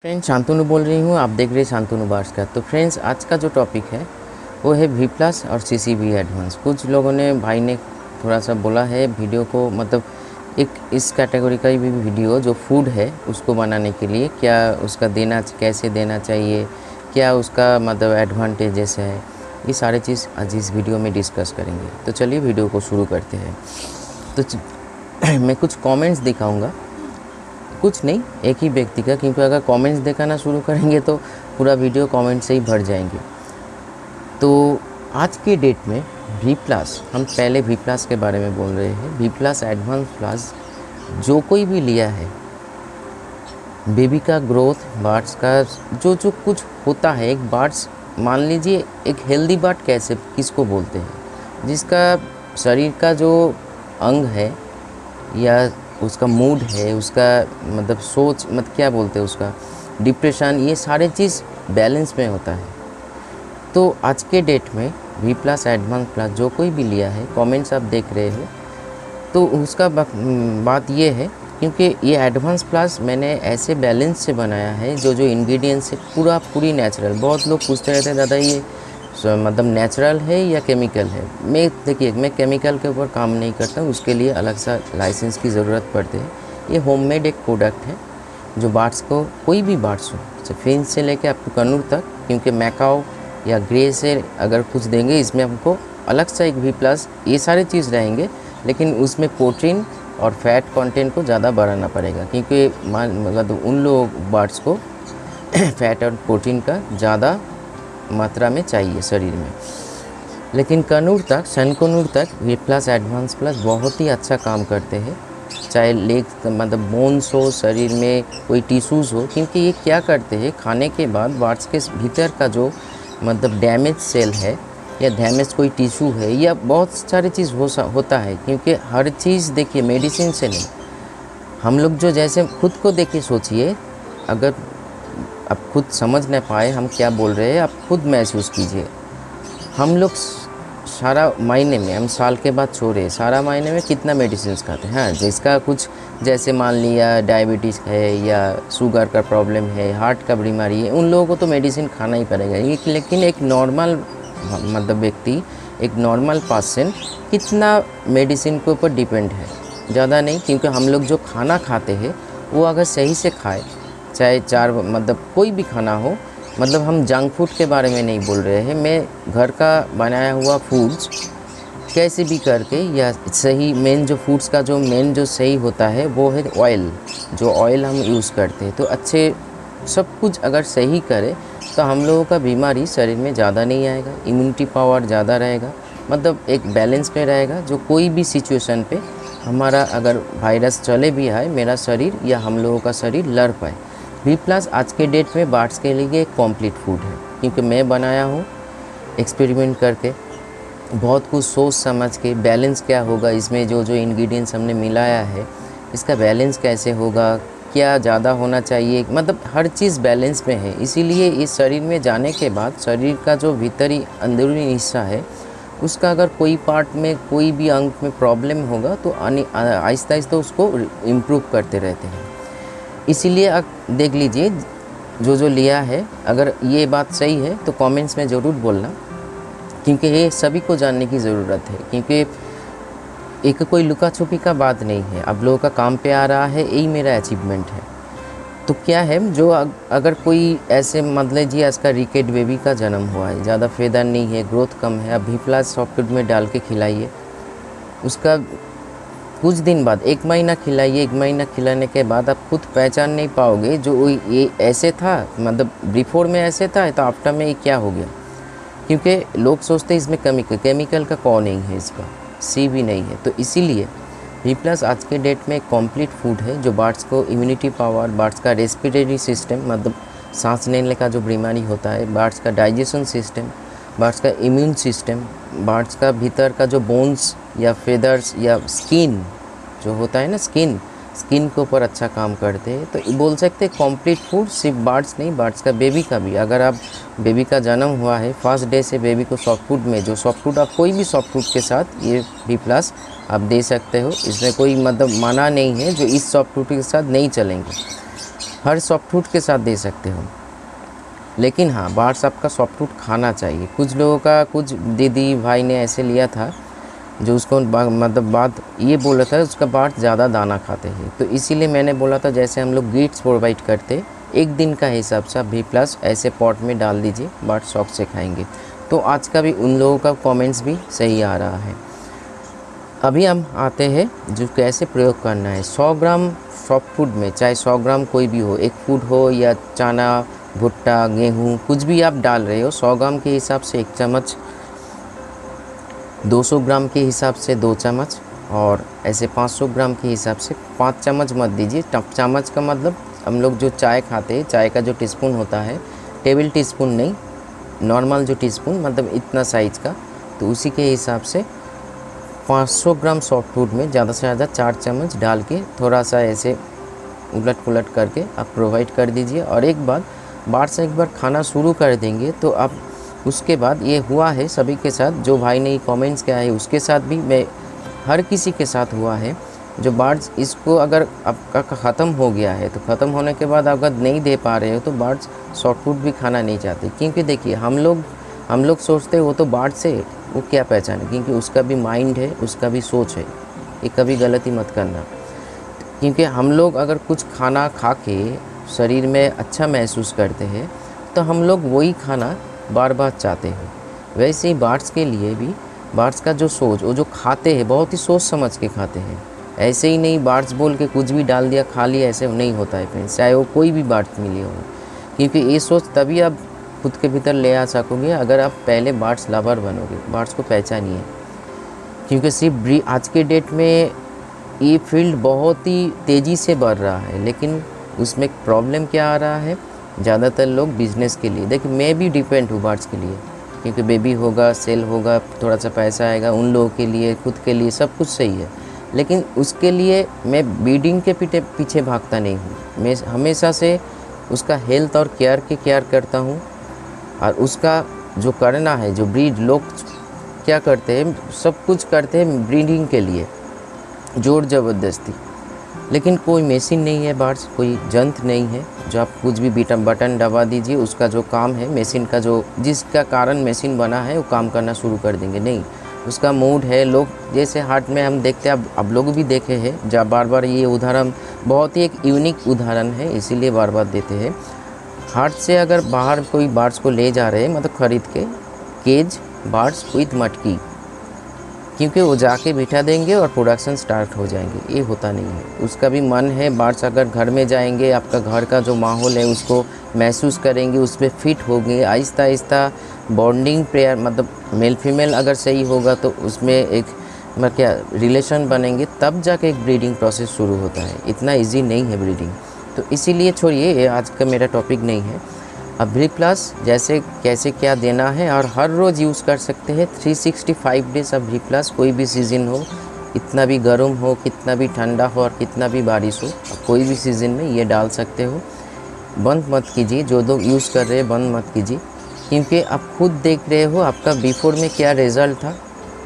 Friends Shantanu बोल रही हूँ। आप देख रहे हैं शांतनु बार्स का। तो फ्रेंड्स आज का जो टॉपिक है वो है वी प्लस और CCV एडवांस। कुछ लोगों ने भाई ने थोड़ा सा बोला है वीडियो को, मतलब एक इस कैटेगरी का भी वीडियो जो फूड है उसको बनाने के लिए क्या उसका देना, कैसे देना चाहिए, क्या उसका मतलब एडवांटेजेस है, ये सारे चीज़ आज इस वीडियो में डिस्कस करेंगे। तो चलिए वीडियो को शुरू करते हैं। तो मैं कुछ कमेंट्स दिखाऊंगा, कुछ नहीं एक ही व्यक्ति का, क्योंकि अगर कमेंट्स दिखाना शुरू करेंगे तो पूरा वीडियो कमेंट से ही भर जाएंगे। तो आज के डेट में वी प्लस, हम पहले वी प्लस के बारे में बोल रहे हैं। वी प्लस एडवांस प्लस जो कोई भी लिया है, बेबी का ग्रोथ, बार्ड्स का जो कुछ होता है, एक बार्ड्स मान लीजिए एक हेल्दी बार्ड कैसे किसको बोलते हैं, जिसका शरीर का जो अंग है या उसका मूड है, उसका मतलब सोच, मतलब क्या बोलते हैं उसका डिप्रेशन, ये सारे चीज़ बैलेंस में होता है। तो आज के डेट में वी प्लस एडवांस प्लस जो कोई भी लिया है, कमेंट्स आप देख रहे हो, तो उसका बात ये है क्योंकि ये एडवांस प्लस मैंने ऐसे बैलेंस से बनाया है जो इंग्रेडिएंट्स है पूरी नेचुरल। बहुत लोग पूछते रहते हैं दादा ये मतलब नेचुरल है या केमिकल है। मैं केमिकल के ऊपर काम नहीं करता हूँ, उसके लिए अलग सा लाइसेंस की ज़रूरत पड़ती है। ये होममेड एक प्रोडक्ट है जो बार्ड्स को, कोई भी बार्ड्स हो, जैसे फिंच से लेके आपको कनूर तक, क्योंकि मैकाओ या ग्रे से अगर कुछ देंगे इसमें हमको अलग सा एक वी प्लस ये सारे चीज़ रहेंगे, लेकिन उसमें प्रोटीन और फैट कंटेंट को ज़्यादा बढ़ाना पड़ेगा, क्योंकि मतलब उन लोग बार्ड्स को फैट और प्रोटीन का ज़्यादा मात्रा में चाहिए शरीर में। लेकिन कनूर तक, सनकनूर तक वी प्लस एडवांस प्लस बहुत ही अच्छा काम करते हैं, चाहे लेग मतलब बोन्स हो, शरीर में कोई टिश्यूज़ हो, क्योंकि ये क्या करते हैं खाने के बाद बार्ड्स के भीतर का जो मतलब डैमेज सेल है या डैमेज कोई टिश्यू है या बहुत सारी चीज़ होता है, क्योंकि हर चीज़ देखिए मेडिसिन से नहीं, हम लोग जो जैसे खुद को देखिए सोचिए, अगर आप खुद समझ न पाए हम क्या बोल रहे हैं, आप खुद महसूस कीजिए। हम लोग सारा महीने में, हम साल के बाद छोड़े, सारा महीने में कितना मेडिसिन खाते हैं। हाँ, जिसका कुछ जैसे मान लिया डायबिटीज़ है या शुगर का प्रॉब्लम है, हार्ट का बीमारी है, उन लोगों को तो मेडिसिन खाना ही पड़ेगा। लेकिन एक नॉर्मल मतलब व्यक्ति, एक नॉर्मल पर्सन कितना मेडिसिन के ऊपर डिपेंड है? ज़्यादा नहीं, क्योंकि हम लोग जो खाना खाते हैं वो अगर सही से खाए, चाहे चार मतलब कोई भी खाना हो, मतलब हम जंक फूड के बारे में नहीं बोल रहे हैं, मैं घर का बनाया हुआ फूड्स कैसे भी करके, या सही मेन जो फूड्स का जो मेन जो सही होता है वो है ऑयल, जो ऑयल हम यूज़ करते हैं। तो अच्छे सब कुछ अगर सही करें तो हम लोगों का बीमारी शरीर में ज़्यादा नहीं आएगा, इम्यूनिटी पावर ज़्यादा रहेगा, मतलब एक बैलेंस में रहेगा, जो कोई भी सिचुएशन पे हमारा अगर वायरस चले भी आए, मेरा शरीर या हम लोगों का शरीर लड़ पाए। वी प्लस आज के डेट में बार्ड्स के लिए एक कम्प्लीट फूड है, क्योंकि मैं बनाया हूँ एक्सपेरिमेंट करके, बहुत कुछ सोच समझ के, बैलेंस क्या होगा इसमें, जो इंग्रेडिएंट्स हमने मिलाया है इसका बैलेंस कैसे होगा, क्या ज़्यादा होना चाहिए, मतलब हर चीज़ बैलेंस में है। इसीलिए इस शरीर में जाने के बाद शरीर का जो भीतरी अंदरूनी हिस्सा है उसका अगर कोई पार्ट में, कोई भी अंग में प्रॉब्लम होगा तो आहिस्ता आहिस्ता उसको इम्प्रूव करते रहते हैं। इसीलिए आप देख लीजिए जो लिया है, अगर ये बात सही है तो कमेंट्स में ज़रूर बोलना, क्योंकि ये सभी को जानने की ज़रूरत है, क्योंकि एक कोई लुका छुपी का बात नहीं है। अब लोगों का काम पे आ रहा है, यही मेरा अचीवमेंट है। तो क्या है, जो अगर कोई ऐसे मतलब लीजिए इसका रिकेट बेबी का जन्म हुआ है, ज़्यादा फेदर नहीं है, ग्रोथ कम है, अब वी प्लस सॉफ्टवुड में डाल के खिलाइए, उसका कुछ दिन बाद, 1 महीना खिलाइए, 1 महीना खिलाने के बाद आप खुद पहचान नहीं पाओगे जो ये ऐसे था, मतलब बिफोर में ऐसे था तो आफ्टर में ये क्या हो गया। क्योंकि लोग सोचते हैं इसमें केमिकल का कौन नहीं है, इसका सी भी नहीं है। तो इसीलिए वी प्लस आज के डेट में एक कम्प्लीट फूड है जो बार्ड्स को इम्यूनिटी पावर, बार्ड्स का रेस्पिरेटरी सिस्टम, मतलब सांस लेने का जो बीमारी होता है, बार्ड्स का डाइजेशन सिस्टम, बार्ड्स का इम्यून सिस्टम, बार्ड्स का भीतर का जो बोन्स या फेदर्स या स्किन जो होता है ना, स्किन के ऊपर अच्छा काम करते हैं। तो बोल सकते हैं कम्प्लीट फूड सिर्फ बार्ड्स नहीं, बार्ड्स का बेबी का भी। अगर आप बेबी का जन्म हुआ है, फर्स्ट डे से बेबी को सॉफ्ट फूड में, जो सॉफ्ट फूड आप कोई भी सॉफ्ट फूड के साथ ये वी प्लस आप दे सकते हो, इसमें कोई मतलब मना नहीं है जो इस सॉफ्ट फूड के साथ नहीं चलेंगे। हर सॉफ्ट फूड के साथ दे सकते हो, लेकिन हाँ बार्स आपका सॉफ्ट फूड खाना चाहिए। कुछ लोगों का, कुछ दीदी भाई ने ऐसे लिया था जो उसको मतलब बात ये बोला था उसका बार्स ज़्यादा दाना खाते हैं, तो इसीलिए मैंने बोला था जैसे हम लोग गिट्स प्रोवाइड करते, एक दिन का हिसाब से आप V+ ऐसे पॉट में डाल दीजिए, बार्स शौक से खाएंगे। तो आज का भी उन लोगों का कमेंट्स भी सही आ रहा है। अभी हम आते हैं जो कैसे प्रयोग करना है। 100 ग्राम सॉफ्ट फूड में, चाहे 100 ग्राम कोई भी हो, एक फूड हो या चना, भुट्टा, गेहूँ, कुछ भी आप डाल रहे हो, 100 ग्राम के हिसाब से 1 चम्मच, 200 ग्राम के हिसाब से 2 चम्मच, और ऐसे 500 ग्राम के हिसाब से 5 चम्मच मत दीजिए। चम्मच का मतलब हम लोग जो चाय खाते हैं, चाय का जो टीस्पून होता है, टेबल टीस्पून नहीं, नॉर्मल जो टीस्पून मतलब इतना साइज़ का, तो उसी के हिसाब से 500 ग्राम सॉफ्ट फूड में ज़्यादा से ज़्यादा 4 चम्मच डाल के थोड़ा सा ऐसे उलट पुलट करके आप प्रोवाइड कर दीजिए। और एक बार बार्स एक बार खाना शुरू कर देंगे तो आप उसके बाद, ये हुआ है सभी के साथ, जो भाई ने कमेंट्स किया है उसके साथ भी, मैं हर किसी के साथ हुआ है, जो बार्स इसको अगर आपका ख़त्म हो गया है तो ख़त्म होने के बाद अगर नहीं दे पा रहे हो तो बार्स सॉफ्ट फूड भी खाना नहीं चाहते। क्योंकि देखिए हम लोग सोचते हैं वो तो बार्स है, वो क्या पहचाने, क्योंकि उसका भी माइंड है, उसका भी सोच है, ये कभी गलती मत करना। क्योंकि हम लोग अगर कुछ खाना खा के शरीर में अच्छा महसूस करते हैं तो हम लोग वही खाना बार बार चाहते हैं। वैसे ही बार्स के लिए भी, बार्स का जो सोच, वो जो खाते हैं बहुत ही सोच समझ के खाते हैं। ऐसे ही नहीं बार्स बोल के कुछ भी डाल दिया खा लिया, ऐसे नहीं होता है फ्रेंड्स, चाहे वो कोई भी बार्स मिले हो। क्योंकि ये सोच तभी आप खुद के भीतर ले आ सकोगे अगर आप पहले बार्स लवर बनोगे, बार्स को पहचानिए। क्योंकि सिर्फ आज के डेट में ये फील्ड बहुत ही तेज़ी से बढ़ रहा है, लेकिन उसमें प्रॉब्लम क्या आ रहा है, ज़्यादातर लोग बिज़नेस के लिए, देखिए मैं भी डिपेंड हूँ बार्स के लिए, क्योंकि बेबी होगा, सेल होगा, थोड़ा सा पैसा आएगा, उन लोगों के लिए, खुद के लिए सब कुछ सही है, लेकिन उसके लिए मैं ब्रीडिंग के पीछे भागता नहीं हूँ। मैं हमेशा से उसका हेल्थ और केयर करता हूँ, और उसका जो करना है, जो ब्रीड लोग क्या करते हैं, सब कुछ करते हैं ब्रीडिंग के लिए ज़ोर ज़बरदस्ती, लेकिन कोई मशीन नहीं है बार्स, कोई जंत्र नहीं है जो आप कुछ भी बटन दबा दीजिए, उसका जो काम है मशीन का, जो जिसका कारण मशीन बना है वो काम करना शुरू कर देंगे, नहीं, उसका मूड है। लोग जैसे हार्ट में हम देखते हैं, अब लोग भी देखे हैं, जब बार बार ये उदाहरण बहुत ही एक यूनिक उदाहरण है, इसीलिए बार बार देते हैं। हार्ट से अगर बाहर कोई बार्स को ले जा रहे हैं, मतलब ख़रीद के केज बार्स विथ मटकी, क्योंकि वो जाके बिठा देंगे और प्रोडक्शन स्टार्ट हो जाएंगे, ये होता नहीं है। उसका भी मन है, बार्स अगर घर में जाएंगे, आपका घर का जो माहौल है उसको महसूस करेंगे, उस पर फिट होंगे, आहिस्ता आहिस्ता बॉन्डिंग पेयर, मतलब मेल फीमेल अगर सही होगा तो उसमें एक मतलब क्या रिलेशन बनेंगे, तब जाके एक ब्रीडिंग प्रोसेस शुरू होता है। इतना ईजी नहीं है ब्रीडिंग, तो इसीलिए छोड़िए, ये आज का मेरा टॉपिक नहीं है। अब V+ जैसे कैसे क्या देना है, और हर रोज़ यूज़ कर सकते हैं 365 डेज़। अब V+ कोई भी सीज़न हो, इतना भी गर्म हो, कितना भी ठंडा हो और कितना भी बारिश हो, कोई भी सीज़न में ये डाल सकते हो। बंद मत कीजिए, जो लोग यूज़ कर रहे हैं बंद मत कीजिए, क्योंकि आप खुद देख रहे हो आपका बिफोर में क्या रिज़ल्ट था,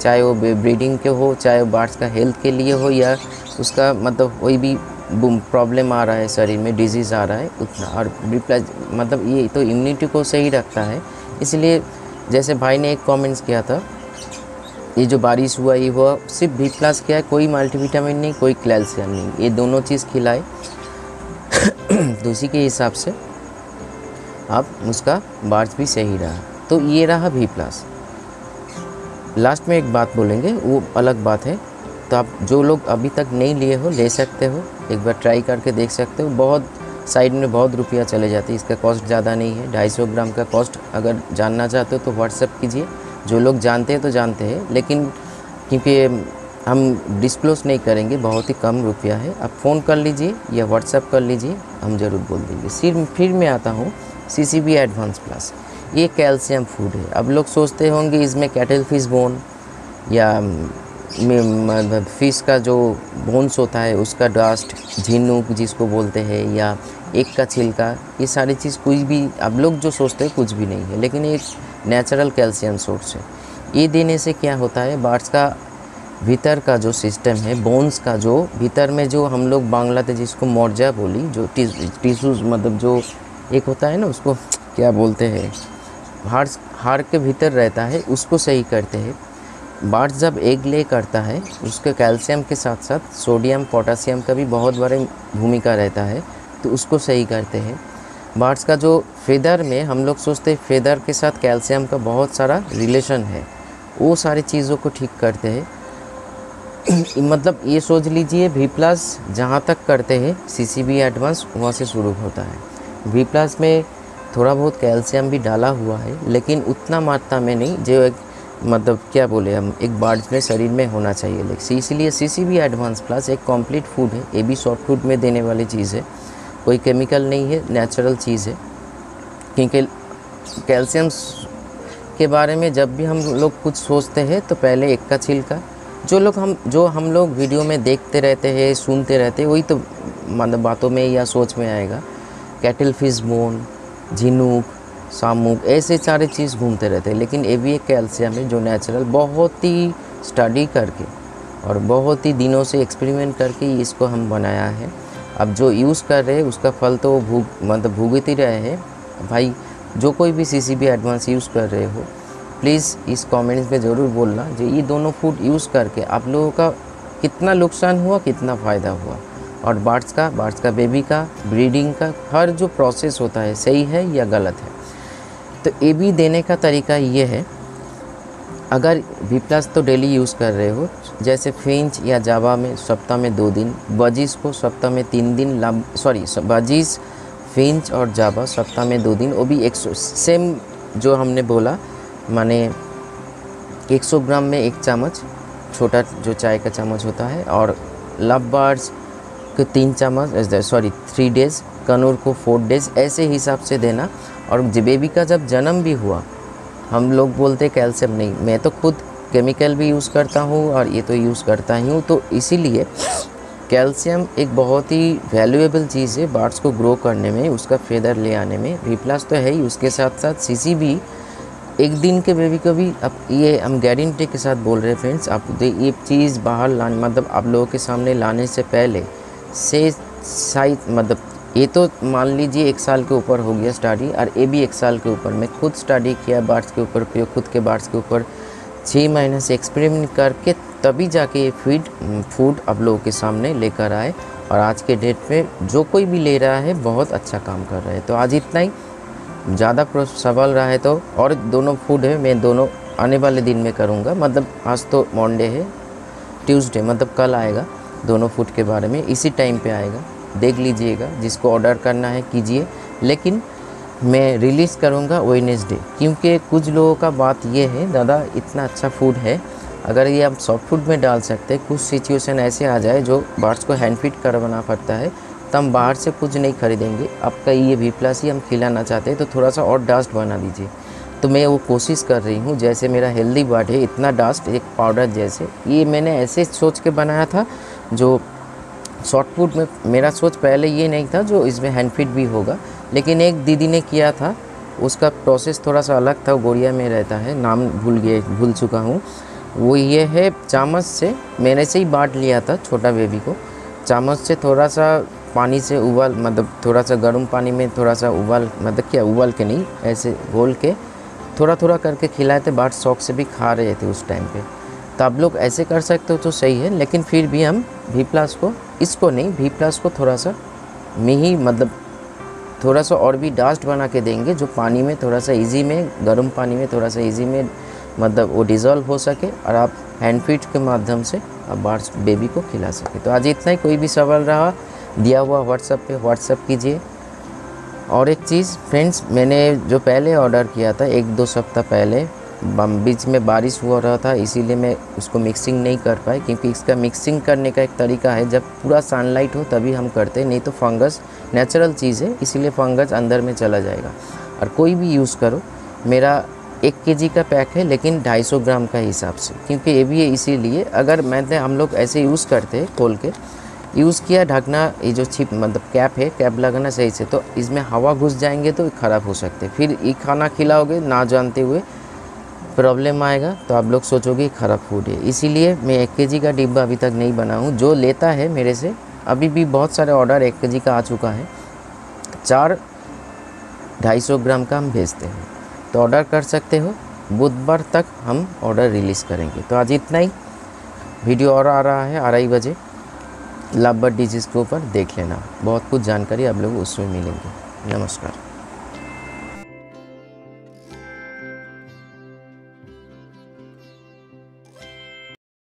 चाहे वो ब्रीडिंग के हो, चाहे वो बार्स का हेल्थ के लिए हो, या उसका मतलब कोई भी प्रॉब्लम आ रहा है, शरीर में डिजीज़ आ रहा है उतना। और V+ मतलब ये तो इम्यूनिटी को सही रखता है। इसलिए जैसे भाई ने एक कमेंट्स किया था, ये जो बारिश हुआ ये हुआ, सिर्फ V+ क्या है, कोई मल्टीविटामिन नहीं, कोई कैल्शियम नहीं, ये दोनों चीज़ खिलाए तो उसी के हिसाब से आप उसका बार्स भी सही रहा। तो ये रहा V+। लास्ट में एक बात बोलेंगे, वो अलग बात है। तो आप जो लोग अभी तक नहीं लिए हो, ले सकते हो, एक बार ट्राई करके देख सकते हो। बहुत साइड में बहुत रुपया चले जाते हैं, इसका कॉस्ट ज़्यादा नहीं है। 250 ग्राम का कॉस्ट अगर जानना चाहते हो तो व्हाट्सएप कीजिए, जो लोग जानते हैं तो जानते हैं, लेकिन क्योंकि हम डिस्क्लोज़ नहीं करेंगे, बहुत ही कम रुपया है। आप फ़ोन कर लीजिए या व्हाट्सएप कर लीजिए, हम ज़रूर बोल देंगे। फिर मैं आता हूँ CCB एडवांस प्लस, ये कैल्शियम फूड है। अब लोग सोचते होंगे इसमें कैटल फिश बोन या फिश का जो बोन्स होता है उसका डस्ट, झिनुक जिसको बोलते हैं, या एक का छिलका, ये सारी चीज़ कुछ भी अब लोग जो सोचते हैं कुछ भी नहीं है, लेकिन एक नेचुरल कैल्शियम सोर्स है। ये देने से क्या होता है, बार्स का भीतर का जो सिस्टम है, बोन्स का जो भीतर में जो हम लोग बांग्लादेश जिसको मोर्जा बोली, जो टिश्यूज़ मतलब जो एक होता है ना, उसको क्या बोलते हैं, हाड़ के भीतर रहता है, उसको सही करते हैं। बार्ड्स जब एग ले करता है, उसके कैल्शियम के साथ साथ सोडियम पोटासियम का भी बहुत बड़ी भूमिका रहता है, तो उसको सही करते हैं। बार्ड्स का जो फेदर में हम लोग सोचते हैं फेदर के साथ कैल्शियम का बहुत सारा रिलेशन है, वो सारी चीज़ों को ठीक करते हैं। मतलब ये सोच लीजिए V+ जहाँ तक करते हैं CCB एडवांस वहाँ से शुरू होता है। V+ में थोड़ा बहुत कैल्शियम भी डाला हुआ है, लेकिन उतना मात्रा में नहीं जो एक मतलब क्या बोले हम एक बार्ड्स में शरीर में होना चाहिए। लेकिन इसीलिए CCB एडवांस प्लस एक कंप्लीट फूड है, ये भी सॉफ्ट फूड में देने वाली चीज़ है, कोई केमिकल नहीं है, नेचुरल चीज़ है। क्योंकि कैल्शियम के बारे में जब भी हम लोग कुछ सोचते हैं तो पहले एक का छिलका, जो हम लोग वीडियो में देखते रहते हैं, सुनते रहते हैं, वही तो मतलब बातों में या सोच में आएगा। कैटल फिश बोन, झिनुक, शामुक, ऐसे सारे चीज़ घूमते रहते हैं, लेकिन ये भी एक कैल्शियम है जो नेचुरल बहुत ही स्टडी करके और बहुत ही दिनों से एक्सपेरिमेंट करके इसको हम बनाया है। अब जो यूज़ कर रहे हैं उसका फल तो भुगत ही रहे हैं भाई। जो कोई भी CCB एडवांस यूज़ कर रहे हो, प्लीज़ इस कमेंट्स में ज़रूर बोलना जो ये दोनों फूड यूज़ करके आप लोगों का कितना नुकसान हुआ, कितना फ़ायदा हुआ, और बार्ड्स का बेबी का ब्रीडिंग का हर जो प्रोसेस होता है सही है या गलत है। तो ये भी देने का तरीका ये है, अगर V+ तो डेली यूज़ कर रहे हो, जैसे फिंच या जावा में सप्ताह में 2 दिन, बजीज़ को सप्ताह में 3 दिन, बजीज़, फिंच और जावा सप्ताह में 2 दिन, वो भी 100 सेम जो हमने बोला, माने 100 ग्राम में 1 चम्मच, छोटा जो चाय का चम्मच होता है, और लव बर्ड्स को 3 चम्मच 3 डेज़, कनूर को 4 डेज़, ऐसे हिसाब से देना। और बेबी का जब जन्म भी हुआ, हम लोग बोलते कैल्शियम नहीं, मैं तो खुद केमिकल भी यूज़ करता हूँ और ये तो यूज़ करता ही हूँ, तो इसीलिए कैल्शियम एक बहुत ही वैल्यूएबल चीज़ है बर्ड्स को ग्रो करने में, उसका फेदर ले आने में। V+ तो है ही, उसके साथ साथ CCB एक दिन के बेबी को भी, अब ये हम गारंटी के साथ बोल रहे हैं फ्रेंड्स, आप ये चीज़ बाहर लाने मतलब आप लोगों के सामने लाने से पहले से शायद मतलब ये तो मान लीजिए 1 साल के ऊपर हो गया स्टडी, और ये भी 1 साल के ऊपर मैं खुद स्टडी किया बर्ड्स के ऊपर, खुद के बर्ड्स के ऊपर 6 महीने से एक्सपेरिमेंट करके तभी जाके ये फूड आप लोगों के सामने लेकर आए, और आज के डेट पे जो कोई भी ले रहा है बहुत अच्छा काम कर रहा है। तो आज इतना ही, ज़्यादा सवाल रहा है तो और दोनों फूड है, मैं दोनों आने वाले दिन में करूँगा, मतलब आज तो मंडे है, ट्यूसडे मतलब कल आएगा, दोनों फूड के बारे में इसी टाइम पे आएगा, देख लीजिएगा, जिसको ऑर्डर करना है कीजिए। लेकिन मैं रिलीज़ करूँगा वेडनेसडे, क्योंकि कुछ लोगों का बात ये है, दादा इतना अच्छा फूड है, अगर ये आप सॉफ्ट फूड में डाल सकते हैं, कुछ सिचुएशन ऐसे आ जाए जो बर्ड्स को हैंड फीड करवाना पड़ता है, तो हम बाहर से कुछ नहीं खरीदेंगे, आपका ये V+ ही हम खिलाना चाहते हैं, तो थोड़ा सा और डास्ट बना दीजिए। तो मैं वो कोशिश कर रही हूँ, जैसे मेरा हेल्दी बर्ड है, इतना डास्ट एक पाउडर जैसे, ये मैंने ऐसे सोच के बनाया था। जो शॉर्ट फूड में मेरा सोच पहले ये नहीं था जो इसमें हैंड फीड भी होगा, लेकिन एक दीदी ने किया था, उसका प्रोसेस थोड़ा सा अलग था, गोरिया में रहता है, नाम भूल चुका हूँ। वो ये है, चम्मच से मैंने से ही बांट लिया था छोटा बेबी को, चम्मच से थोड़ा सा पानी से उबाल, मतलब थोड़ा सा गर्म पानी में थोड़ा सा उबाल, मतलब क्या उबाल के नहीं, ऐसे घोल के थोड़ा थोड़ा करके खिलाए थे, बर्ड शौक से भी खा रहे थे उस टाइम पे। तो आप लोग ऐसे कर सकते हो तो सही है, लेकिन फिर भी हम V+ को, इसको नहीं, V+ को थोड़ा सा ही मतलब थोड़ा सा और भी डास्ट बना के देंगे, जो पानी में थोड़ा सा इजी में, गर्म पानी में थोड़ा सा इजी में मतलब वो डिज़ोल्व हो सके, और आप हैंड फीड के माध्यम से आप बर्ड्स बेबी को खिला सके। तो आज इतना ही, कोई भी सवाल रहा दिया हुआ व्हाट्सएप पे व्हाट्सएप कीजिए। और एक चीज़ फ्रेंड्स, मैंने जो पहले ऑर्डर किया था 1-2 सप्ताह पहले, बीच में बारिश हुआ रहा था, इसीलिए मैं उसको मिक्सिंग नहीं कर पाए, क्योंकि इसका मिक्सिंग करने का एक तरीका है, जब पूरा सनलाइट हो तभी हम करते, नहीं तो फंगस नेचुरल चीज़ है, इसीलिए फंगस अंदर में चला जाएगा। और कोई भी यूज़ करो, मेरा 1 kg का पैक है, लेकिन 250 ग्राम का हिसाब से, क्योंकि ये भी है, इसीलिए अगर हम लोग ऐसे यूज़ करते हैं, खोल के यूज़ किया, ढकना, ये जो छिप मतलब कैप है, कैप लगाना सही से, तो इसमें हवा घुस जाएंगे तो ख़राब हो सकते हैं, फिर ये खाना खिलाओगे ना जानते हुए, प्रॉब्लम आएगा तो आप लोग सोचोगे ख़राब फूड है। इसीलिए मैं 1 केजी का डिब्बा अभी तक नहीं बना हूँ। जो लेता है मेरे से, अभी भी बहुत सारे ऑर्डर 1 केजी का आ चुका है, 4 250 ग्राम का हम भेजते हैं। तो ऑर्डर कर सकते हो, बुधवार तक हम ऑर्डर रिलीज़ करेंगे। तो आज इतना ही। वीडियो और आ रहा है 2:30 बजे, लव बर्ड डिजीज़ के ऊपर देख लेना। बहुत कुछ जानकारी आप लोग उसमें मिलेंगे। नमस्कार।